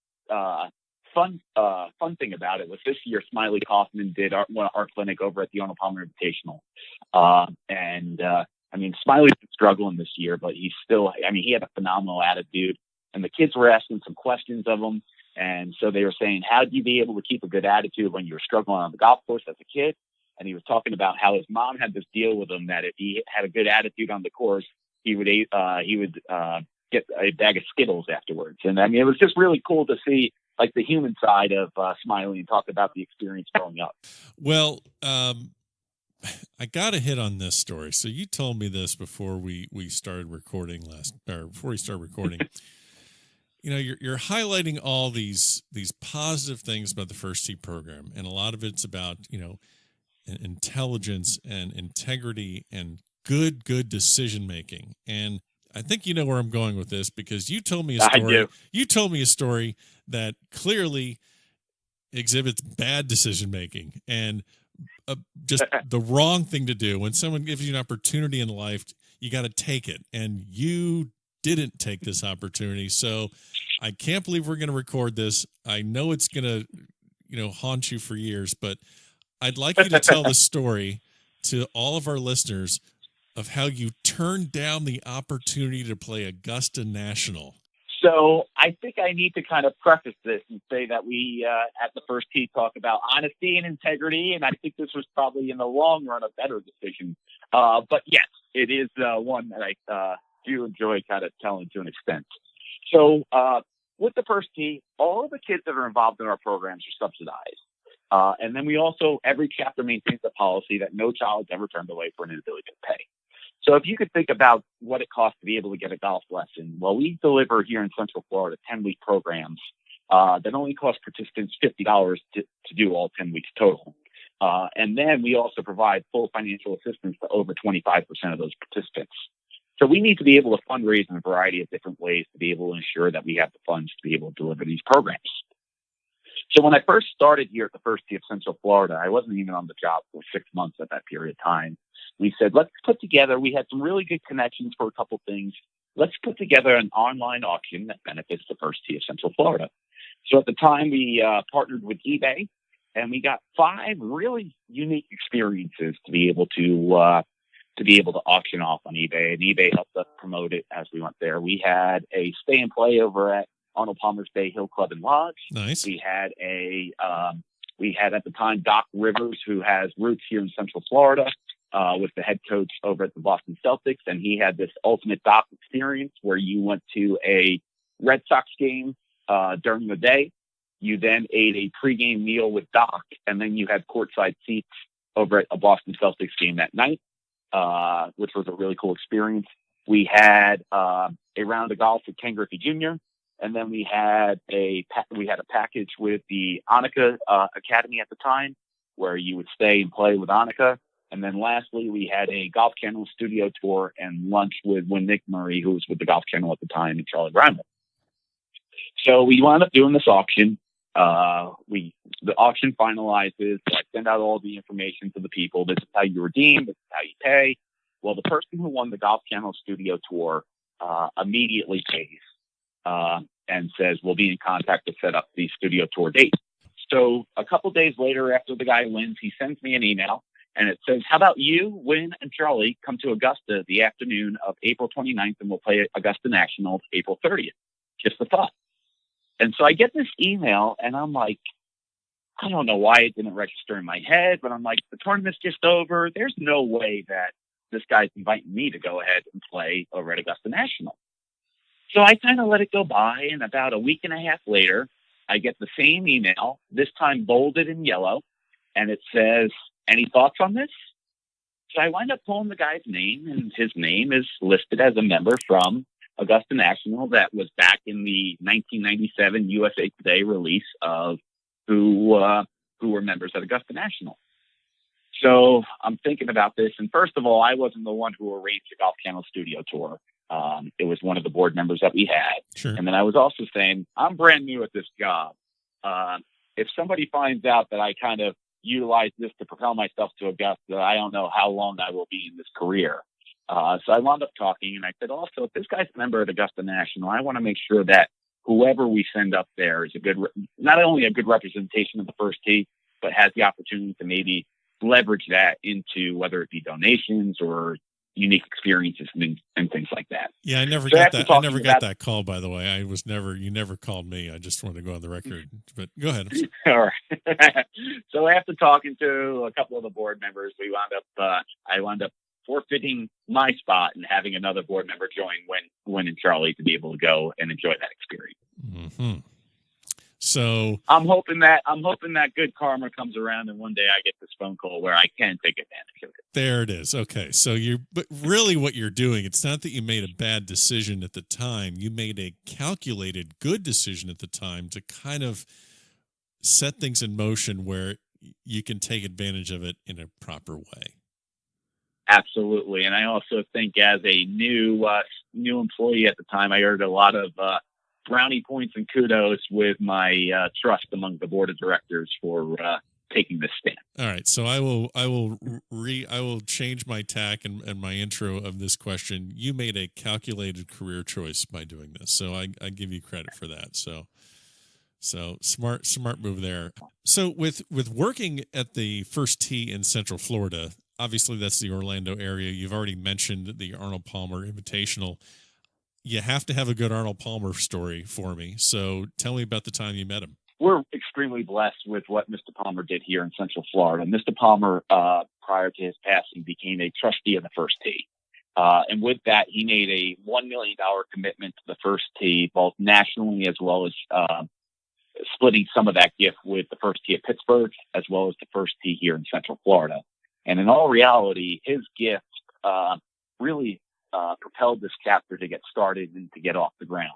Speaker 3: fun thing about it was this year, Smiley Kaufman did our clinic over at the Arnold Palmer Invitational. I mean, Smiley's been struggling this year, but he had a phenomenal attitude, and the kids were asking some questions of him. And so they were saying, how do you be able to keep a good attitude when you were struggling on the golf course as a kid? And he was talking about how his mom had this deal with him that if he had a good attitude on the course, he would get a bag of Skittles afterwards. And I mean, it was just really cool to see like the human side of Smiley and talk about the experience growing up. Well,
Speaker 2: I got to hit on this story. So you told me this before we started recording before we started recording. You're highlighting all these positive things about the First Tee program, and a lot of it's about intelligence and integrity and good decision making. And I think you know where I'm going with this, because you told me a story.
Speaker 3: I do.
Speaker 2: You told me a story that clearly exhibits bad decision making and just the wrong thing to do. When someone gives you an opportunity in life, you got to take it, and you didn't take this opportunity. So I can't believe we're going to record this. I know it's going to, haunt you for years, but I'd like you to tell the story to all of our listeners of how you turned down the opportunity to play Augusta National.
Speaker 3: So I think I need to kind of preface this and say that we at the first tee talk about honesty and integrity, and I think this was probably in the long run a better decision. But yes, it is one that I do enjoy kind of telling to an extent. So with the first tee, all of the kids that are involved in our programs are subsidized. And then we also, every chapter maintains a policy that no child is ever turned away for an inability to pay. So if you could think about what it costs to be able to get a golf lesson, well, we deliver here in Central Florida 10-week programs that only cost participants $50 to do all 10 weeks total. And then we also provide full financial assistance to over 25% of those participants. So we need to be able to fundraise in a variety of different ways to be able to ensure that we have the funds to be able to deliver these programs. So when I first started here at the First Tee of Central Florida, I wasn't even on the job for 6 months at that period of time. We said, let's put together, we had some really good connections for a couple things. Let's put together an online auction that benefits the First Tee of Central Florida. So at the time, we partnered with eBay, and we got 5 really unique experiences to be able to auction off on eBay, and eBay helped us promote it as we went there. We had a stay and play over at Arnold Palmer's Bay Hill Club and Lodge.
Speaker 2: Nice.
Speaker 3: We had at the time Doc Rivers, who has roots here in Central Florida, was the head coach over at the Boston Celtics, and he had this ultimate Doc experience where you went to a Red Sox game during the day. You then ate a pregame meal with Doc, and then you had courtside seats over at a Boston Celtics game that night, which was a really cool experience. We had a round of golf with Ken Griffey Jr., and then we had a package with the Annika Academy at the time, where you would stay and play with Annika. And then lastly, we had a Golf Channel studio tour and lunch with Nick Murray, who was with the Golf Channel at the time, and Charlie Brown. So we wound up doing this auction. The auction finalizes. I send out all the information to the people. This is how you redeem. This is how you pay. Well, the person who won the Golf Channel studio tour immediately pays and says, we'll be in contact to set up the studio tour date. So a couple days later, after the guy wins, he sends me an email, and it says, how about you, Win, and Charlie come to Augusta the afternoon of April 29th, and we'll play at Augusta National April 30th. Just a thought. And so I get this email, and I'm like, I don't know why it didn't register in my head, but I'm like, the tournament's just over. There's no way that this guy's inviting me to go ahead and play over at Augusta National. So I kind of let it go by, and about a week and a half later, I get the same email, this time bolded in yellow, and it says, any thoughts on this? So I wind up pulling the guy's name, and his name is listed as a member from Augusta National that was back in the 1997 USA Today release of who were members at Augusta National. So I'm thinking about this, and first of all, I wasn't the one who arranged the Golf Channel studio tour. It was one of the board members that we had.
Speaker 2: Sure.
Speaker 3: And then I was also saying, I'm brand new at this job. If somebody finds out that I kind of utilize this to propel myself to Augusta, I don't know how long I will be in this career. So I wound up talking, and I said, also, if this guy's a member at Augusta National, I want to make sure that whoever we send up there is not only a good representation of the First Tee, but has the opportunity to maybe leverage that into whether it be donations or unique experiences and things like that.
Speaker 2: Yeah, I never got that. I never got that call, by the way. You never called me. I just wanted to go on the record, but go ahead.
Speaker 3: All right. So after talking to a couple of the board members, I wound up forfeiting my spot and having another board member join Win and Charlie to be able to go and enjoy that experience.
Speaker 2: Mm-hmm. So
Speaker 3: I'm hoping that good karma comes around, and one day I get this phone call where I can take advantage of it.
Speaker 2: There it is. Okay. So but really what you're doing, it's not that you made a bad decision at the time. You made a calculated good decision at the time to kind of set things in motion where you can take advantage of it in a proper way.
Speaker 3: Absolutely. And I also think as a new employee at the time, I earned a lot of brownie points and kudos with my trust among the board of directors for taking this stand.
Speaker 2: All right, so I will change my tack and my intro of this question. You made a calculated career choice by doing this, so I give you credit for that. So smart move there. So with working at the First Tee in Central Florida, obviously that's the Orlando area. You've already mentioned the Arnold Palmer Invitational. you have to have a good Arnold Palmer story for me. So tell me about the time you met him.
Speaker 3: We're extremely blessed with what Mr. Palmer did here in Central Florida. Mr. Palmer, prior to his passing, became a trustee of the First Tee. And with that, he made a $1 million commitment to the First Tee, both nationally as well as splitting some of that gift with the First Tee of Pittsburgh, as well as the First Tee here in Central Florida. And in all reality, his gift really propelled this chapter to get started and to get off the ground.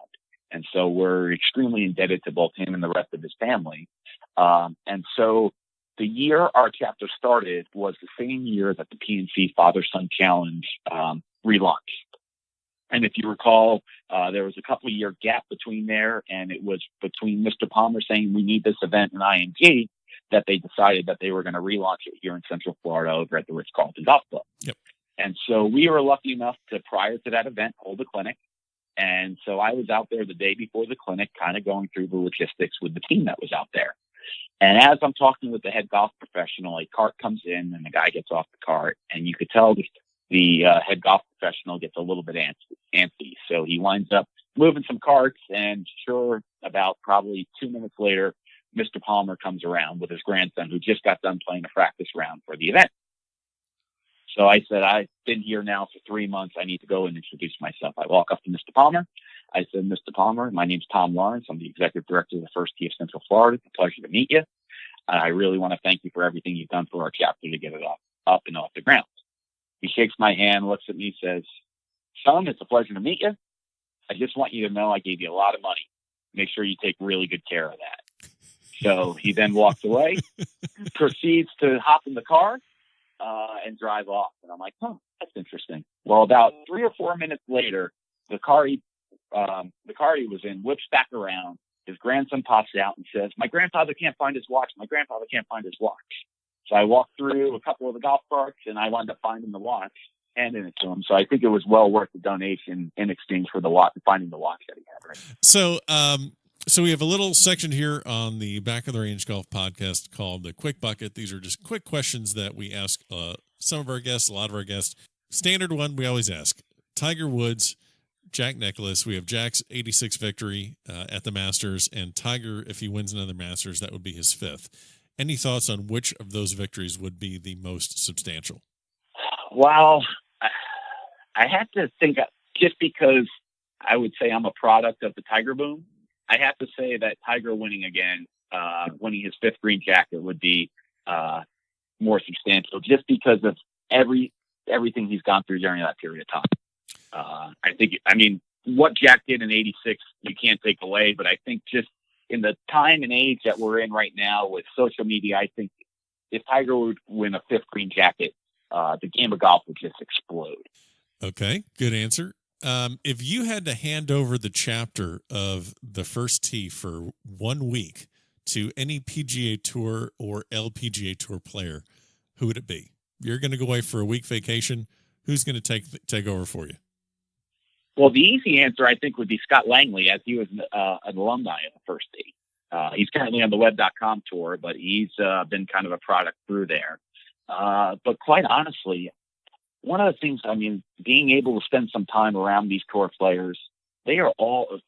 Speaker 3: And so we're extremely indebted to both him and the rest of his family. And so the year our chapter started was the same year that the PNC Father-Son Challenge relaunched. And if you recall, there was a couple of year gap between there, and it was between Mr. Palmer saying we need this event in IMG that they decided that they were going to relaunch it here in Central Florida over at the Ritz-Carlton Golf Club.
Speaker 2: Yep.
Speaker 3: And so we were lucky enough to, prior to that event, hold a clinic. And so I was out there the day before the clinic, kind of going through the logistics with the team that was out there. And as I'm talking with the head golf professional, a cart comes in and the guy gets off the cart, and you could tell the head golf professional gets a little bit antsy. So he winds up moving some carts, and sure, about probably 2 minutes later, Mr. Palmer comes around with his grandson, who just got done playing a practice round for the event. So I said, I've been here now for 3 months. I need to go and introduce myself. I walk up to Mr. Palmer. I said, Mr. Palmer, my name's Tom Lawrence. I'm the executive director of the First Tee of Central Florida. It's a pleasure to meet you. I really want to thank you for everything you've done for our chapter to get it up and off the ground. He shakes my hand, looks at me, says, son, it's a pleasure to meet you. I just want you to know I gave you a lot of money. Make sure you take really good care of that. So he then walks away, proceeds to hop in the car, and drive off. And I'm like, that's interesting. Well, about 3 or 4 minutes later, the car he was in whips back around. His grandson pops out and says, my grandfather can't find his watch. My grandfather can't find his watch. So I walked through a couple of the golf carts, and I wound up finding the watch, handing it to him. So I think it was well worth the donation in exchange for the watch, finding the watch that he had. Right?
Speaker 2: So we have a little section here on the Back of the Range Golf podcast called the Quick Bucket. These are just quick questions that we ask some of our guests, a lot of our guests. Standard one we always ask: Tiger Woods, Jack Nicklaus. We have Jack's 86th victory at the Masters, and Tiger, if he wins another Masters, that would be his 5th. Any thoughts on which of those victories would be the most substantial?
Speaker 3: Well, I have to think, just because I would say I'm a product of the Tiger boom, I have to say that Tiger winning again, winning his 5th green jacket would be more substantial, just because of everything he's gone through during that period of time. I mean, what Jack did in '86, you can't take away, but I think just in the time and age that we're in right now with social media, I think if Tiger would win a 5th green jacket, the game of golf would just explode.
Speaker 2: Okay, good answer. If you had to hand over the chapter of the First Tee for 1 week to any PGA Tour or LPGA Tour player, who would it be? You're going to go away for a week vacation. Who's going to take over for you?
Speaker 3: Well, the easy answer, I think, would be Scott Langley, as he was an alumni of the First Tee. He's currently on the web.com tour, but he's been kind of a product through there. But quite honestly, one of the things, I mean, being able to spend some time around these tour players, they are all,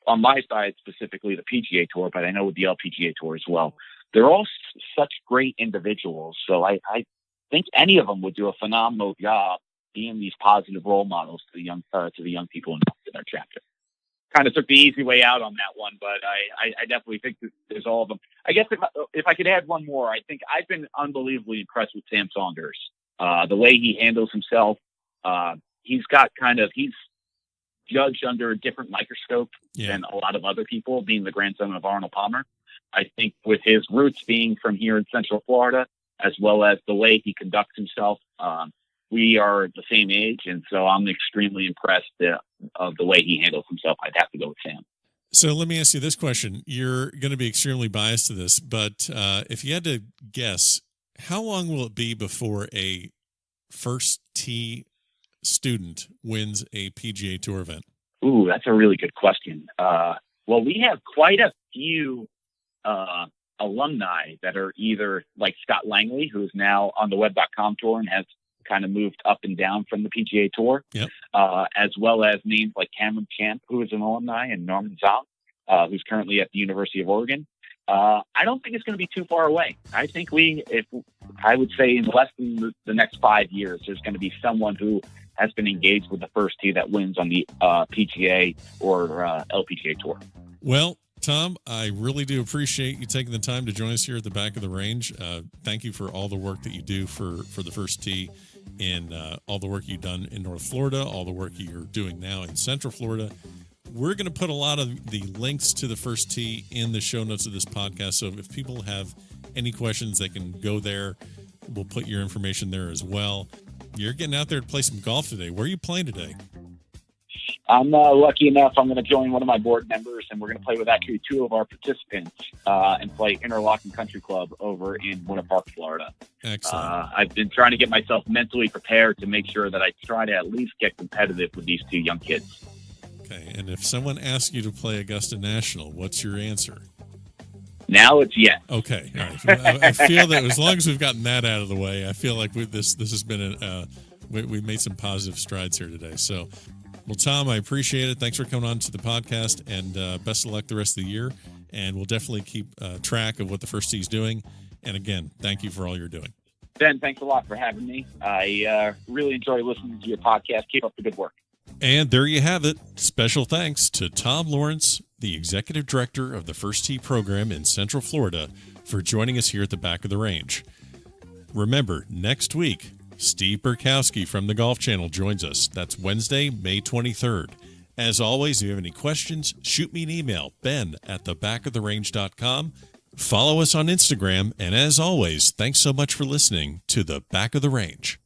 Speaker 3: on my side specifically, the PGA Tour, but I know with the LPGA Tour as well, they're all such great individuals. So I think any of them would do a phenomenal job being these positive role models to the young people involved in their chapter. Kind of took the easy way out on that one, but I definitely think that there's all of them. I guess if I could add one more, I think I've been unbelievably impressed with Sam Saunders. The way he handles himself, he's judged under a different microscope than a lot of other people, being the grandson of Arnold Palmer. I think with his roots being from here in Central Florida, as well as the way he conducts himself, we are the same age, and so I'm extremely impressed of the way he handles himself. I'd have to go with Sam.
Speaker 2: So let me ask you this question. You're going to be extremely biased to this, but if you had to guess, how long will it be before a First Tee student wins a PGA Tour event?
Speaker 3: Ooh, that's a really good question. Well, we have quite a few alumni that are either like Scott Langley, who's now on the web.com tour and has kind of moved up and down from the PGA Tour,
Speaker 2: Yep.
Speaker 3: As well as names like Cameron Champ, who is an alumni, and Norman Zhang, who's currently at the University of Oregon. I don't think it's going to be too far away. I think I would say in less than the next 5 years, there's going to be someone who has been engaged with the first tee that wins on the PGA or LPGA Tour.
Speaker 2: Well, Tom, I really do appreciate you taking the time to join us here at the Back of the Range. Thank you for all the work that you do for the first tee, and all the work you've done in North Florida, all the work you're doing now in Central Florida. We're going to put a lot of the links to the first tee in the show notes of this podcast. So if people have any questions, they can go there. We'll put your information there as well. You're getting out there to play some golf today. Where are you playing today?
Speaker 3: I'm lucky enough. I'm going to join one of my board members, and we're going to play with actually two of our participants and play Interlochen Country Club over in Winter Park, Florida.
Speaker 2: Excellent.
Speaker 3: I've been trying to get myself mentally prepared to make sure that I try to at least get competitive with these two young kids.
Speaker 2: Okay, and if someone asks you to play Augusta National, what's your answer?
Speaker 3: Now it's yes.
Speaker 2: Okay, all right. I feel that as long as we've gotten that out of the way, I feel like this has been we've made some positive strides here today. So, well, Tom, I appreciate it. Thanks for coming on to the podcast, and best of luck the rest of the year. And we'll definitely keep track of what the first tee is doing. And again, thank you for all you're doing.
Speaker 3: Ben, thanks a lot for having me. I really enjoy listening to your podcast. Keep up the good work.
Speaker 2: And there you have it. Special thanks to Tom Lawrence, the Executive Director of the First Tee Program in Central Florida, for joining us here at the Back of the Range. Remember, next week, Steve Burkowski from the Golf Channel joins us. That's Wednesday, May 23rd. As always, if you have any questions, shoot me an email, ben@thebackoftherange.com. Follow us on Instagram. And as always, thanks so much for listening to the Back of the Range.